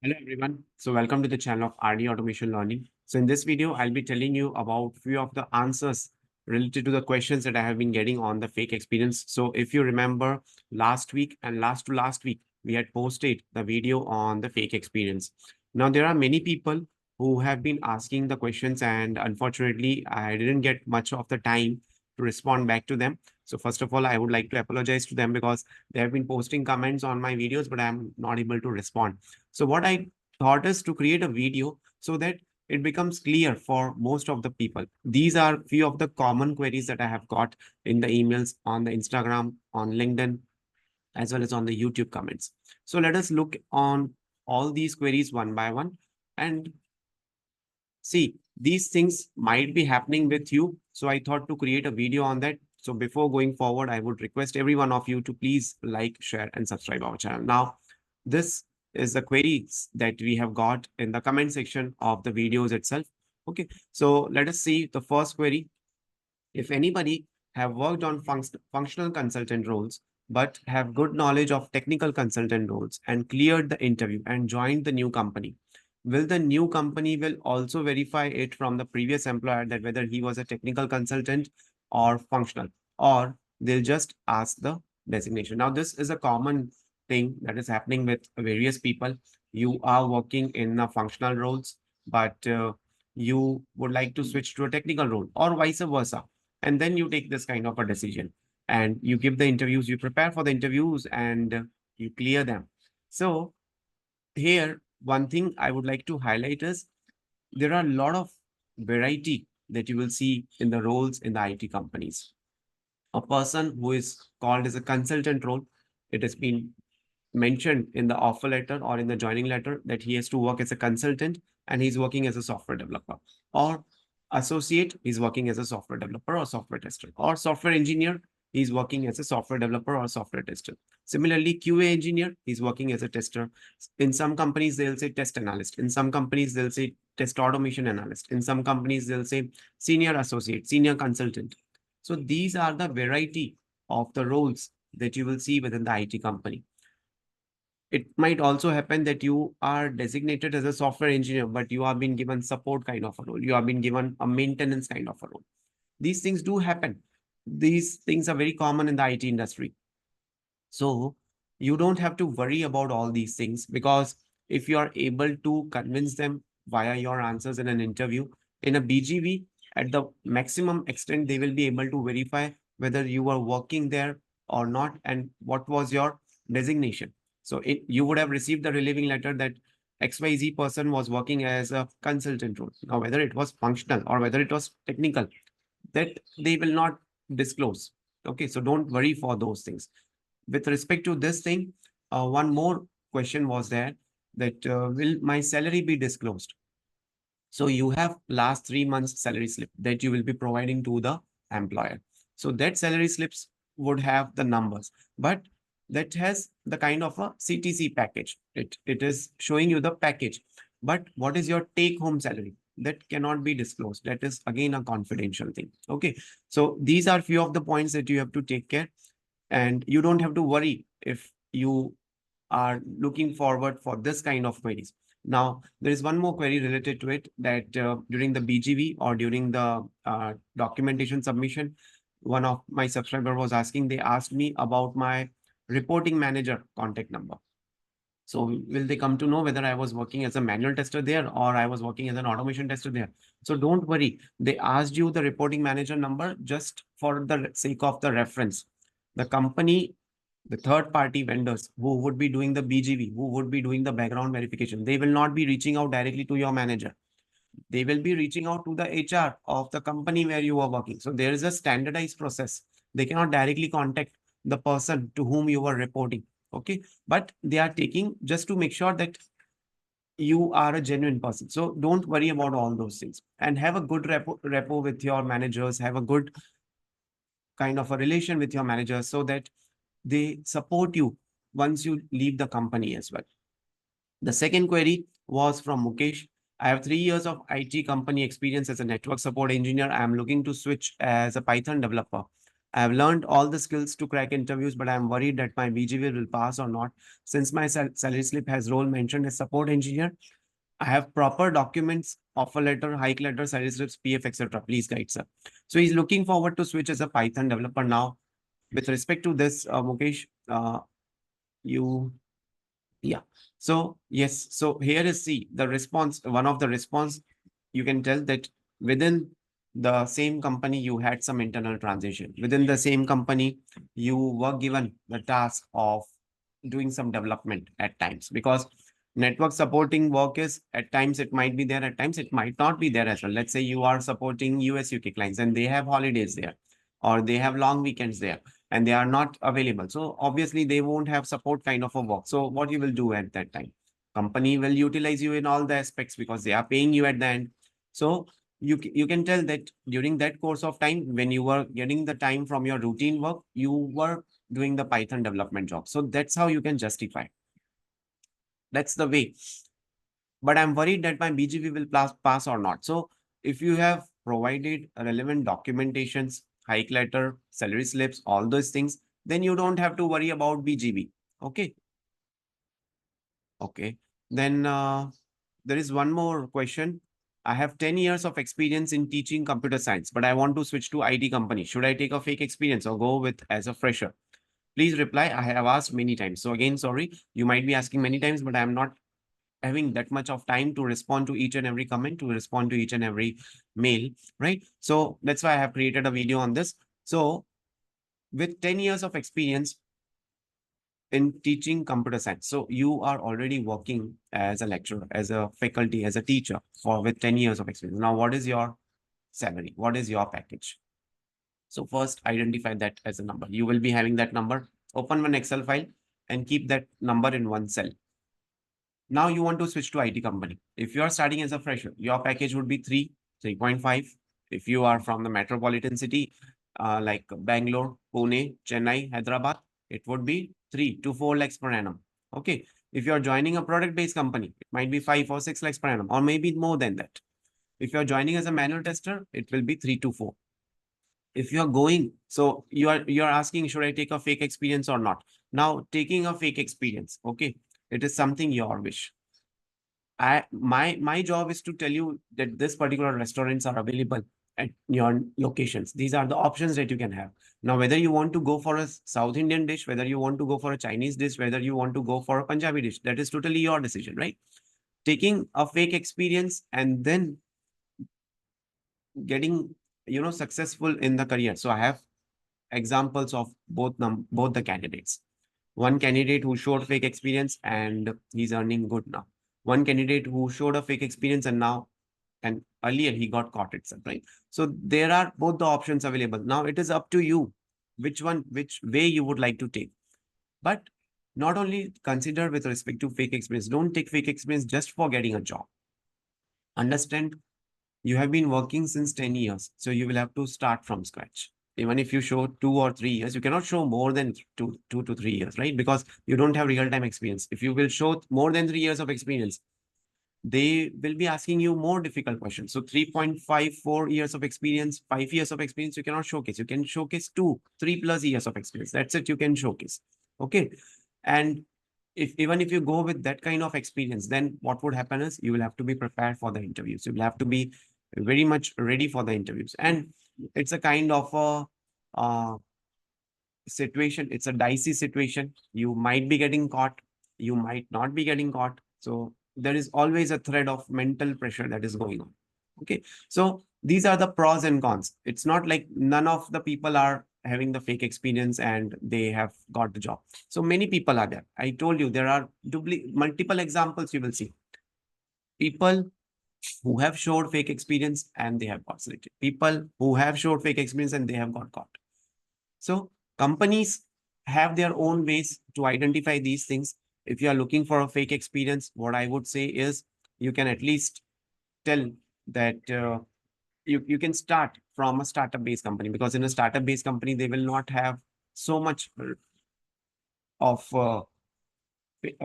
Hello everyone. So welcome to the channel of RD Automation Learning. So in this video, I'll be telling you about few of the answers related to the questions that I have been getting on the fake experience. So if you remember last week and last to last week, we had posted the video on the fake experience. Now there are many people who have been asking the questions and unfortunately, I didn't get much of the time to respond back to them. So first of all, I would like to apologize to them because they have been posting comments on my videos, but I'm not able to respond. So what I thought is to create a video so that it becomes clear for most of the people. These are few of the common queries that I have got in the emails, on the Instagram, on LinkedIn, as well as on the YouTube comments. So let us look on all these queries one by one and see these things might be happening with you. So I thought to create a video on that. So before going forward, I would request every one of you to please like, share, and subscribe our channel. Now, this is the queries that we have got in the comment section of the videos itself. Okay, so let us see the first query. If anybody have worked on functional consultant roles, but have good knowledge of technical consultant roles and cleared the interview and joined the new company, will the new company will also verify it from the previous employer that whether he was a technical consultant or functional, or they'll just ask the designation. Now, this is a common thing that is happening with various people. You are working in functional roles, but you would like to switch to a technical role or vice versa. And then you take this kind of a decision and you give the interviews, you prepare for the interviews and you clear them. So here, one thing I would like to highlight is there are a lot of variety that you will see in the roles in the IT companies. A person who is called as a consultant role, it has been mentioned in the offer letter or in the joining letter that he has to work as a consultant and he's working as a software developer, or associate, he's working as a software developer or software tester, or software engineer, he's working as a software developer or software tester. Similarly, QA engineer, he's working as a tester. In some companies, they'll say test analyst. In some companies, they'll say test automation analyst. In some companies, they'll say senior associate, senior consultant. So these are the variety of the roles that you will see within the IT company. It might also happen that you are designated as a software engineer, but you have been given support kind of a role. You have been given a maintenance kind of a role. These things do happen. These things are very common in the IT industry. So you don't have to worry about all these things because if you are able to convince them via your answers in an interview, in a BGV, at the maximum extent, they will be able to verify whether you were working there or not and what was your designation. So you would have received the relieving letter that XYZ person was working as a consultant role. Now, whether it was functional or whether it was technical, that they will not disclose. Okay, so don't worry for those things. With respect to this thing, one more question was there that will my salary be disclosed? So you have last 3 months salary slip that you will be providing to the employer. So that salary slips would have the numbers, but that has the kind of a CTC package. It is showing you the package. But what is your take home salary? That cannot be disclosed. That is again a confidential thing. Okay. So these are few of the points that you have to take care, and you don't have to worry if you are looking forward for this kind of queries. Now, there is one more query related to it that during the BGV or during the documentation submission, one of my subscriber was asking, they asked me about my reporting manager contact number. So will they come to know whether I was working as a manual tester there or I was working as an automation tester there? So don't worry. They asked you the reporting manager number just for the sake of the reference. The company, the third party vendors who would be doing the BGV, who would be doing the background verification, they will not be reaching out directly to your manager. They will be reaching out to the HR of the company where you are working. So there is a standardized process. They cannot directly contact the person to whom you are reporting. Okay. But they are taking just to make sure that you are a genuine person. So don't worry about all those things and have a good repo with your managers, have a good kind of a relation with your managers so that they support you once you leave the company as well. The second query was from Mukesh. I have 3 years of IT company experience as a network support engineer. I am looking to switch as a Python developer. I have learned all the skills to crack interviews, but I am worried that my BGV will pass or not. Since my salary slip has role mentioned as support engineer, I have proper documents, offer letter, hike letter, salary slips, PF, etc. Please guide, sir. So he's looking forward to switch as a Python developer now. With respect to this, Mukesh, you yeah. So yes, so here is see the response. One of the response you can tell that within the same company you had some internal transition. Within the same company, you were given the task of doing some development at times because network supporting work is at times it might be there, at times it might not be there as well. Let's say you are supporting US UK clients and they have holidays there or they have long weekends there and they are not available. So obviously they won't have support kind of a work. So what you will do at that time? Company will utilize you in all the aspects because they are paying you at the end. So you can tell that during that course of time, when you were getting the time from your routine work, you were doing the Python development job. So that's how you can justify. That's the way. But I'm worried that my BGV will pass or not. So if you have provided relevant documentations, hike letter, salary slips, all those things, then you don't have to worry about BGV. Okay. Okay. Then there is one more question. I have 10 years of experience in teaching computer science, but I want to switch to IT company. Should I take a fake experience or go with as a fresher? Please reply. I have asked many times. So again, sorry, you might be asking many times, but I'm not having that much of time to respond to each and every comment, to respond to each and every mail, right? So that's why I have created a video on this. So with 10 years of experience in teaching computer science, so you are already working as a lecturer, as a faculty, as a teacher for with 10 years of experience. Now, what is your salary? What is your package? So first identify that as a number. You will be having that number. Open one Excel file and keep that number in one cell. Now you want to switch to IT company. If you are starting as a fresher, your package would be 3.5. If you are from the metropolitan city, like Bangalore, Pune, Chennai, Hyderabad, it would be 3 to 4 lakhs per annum. Okay. If you are joining a product-based company, it might be 5 or 6 lakhs per annum, or maybe more than that. If you are joining as a manual tester, it will be 3 to 4. If you are going, so you are asking, should I take a fake experience or not? Now, taking a fake experience, okay, it is something your wish. My job is to tell you that this particular restaurants are available at your locations. These are the options that you can have. Now, whether you want to go for a South Indian dish, whether you want to go for a Chinese dish, whether you want to go for a Punjabi dish, that is totally your decision, right? Taking a fake experience and then getting successful in the career. So I have examples of both the candidates. One candidate who showed fake experience and he's earning good now. One candidate who showed a fake experience and earlier he got caught itself, right? So there are both the options available. Now it is up to you which way you would like to take. But not only consider with respect to fake experience, don't take fake experience just for getting a job. Understand you have been working since 10 years, so you will have to start from scratch. Even if you show 2 or 3 years, you cannot show more than 2 to 3 years, right? Because you don't have real-time experience. If you will show more than 3 years of experience, they will be asking you more difficult questions. So 3.54 years of experience, 5 years of experience, you cannot showcase. You can showcase 3+ years of experience. That's it, you can showcase. Okay. And if even if you go with that kind of experience, then what would happen is you will have to be prepared for the interviews. You will have to be very much ready for the interviews. And it's a kind of a situation. It's a dicey situation. You might be getting caught. You might not be getting caught. So there is always a thread of mental pressure that is going on. Okay. So these are the pros and cons. It's not like none of the people are having the fake experience and they have got the job. So many people are there. I told you there are multiple examples you will see. People who have showed fake experience and they have got selected. People who have showed fake experience and they have got caught. So companies have their own ways to identify these things. If you are looking for a fake experience, what I would say is you can at least tell that you can start from a startup based company, because in a startup based company, they will not have so much of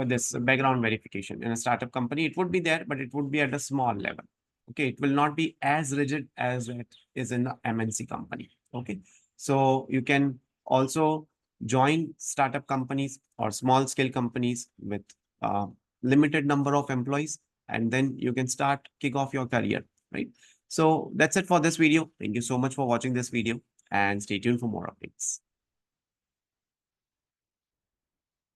this background verification. In a startup company, it would be there, but it would be at a small level. Okay, it will not be as rigid as it is in the MNC company. Okay, So you can also join startup companies or small scale companies with uh, limited number of employees, and then you can start kick off your career, right? So that's it for this video. Thank you so much for watching this video and stay tuned for more updates.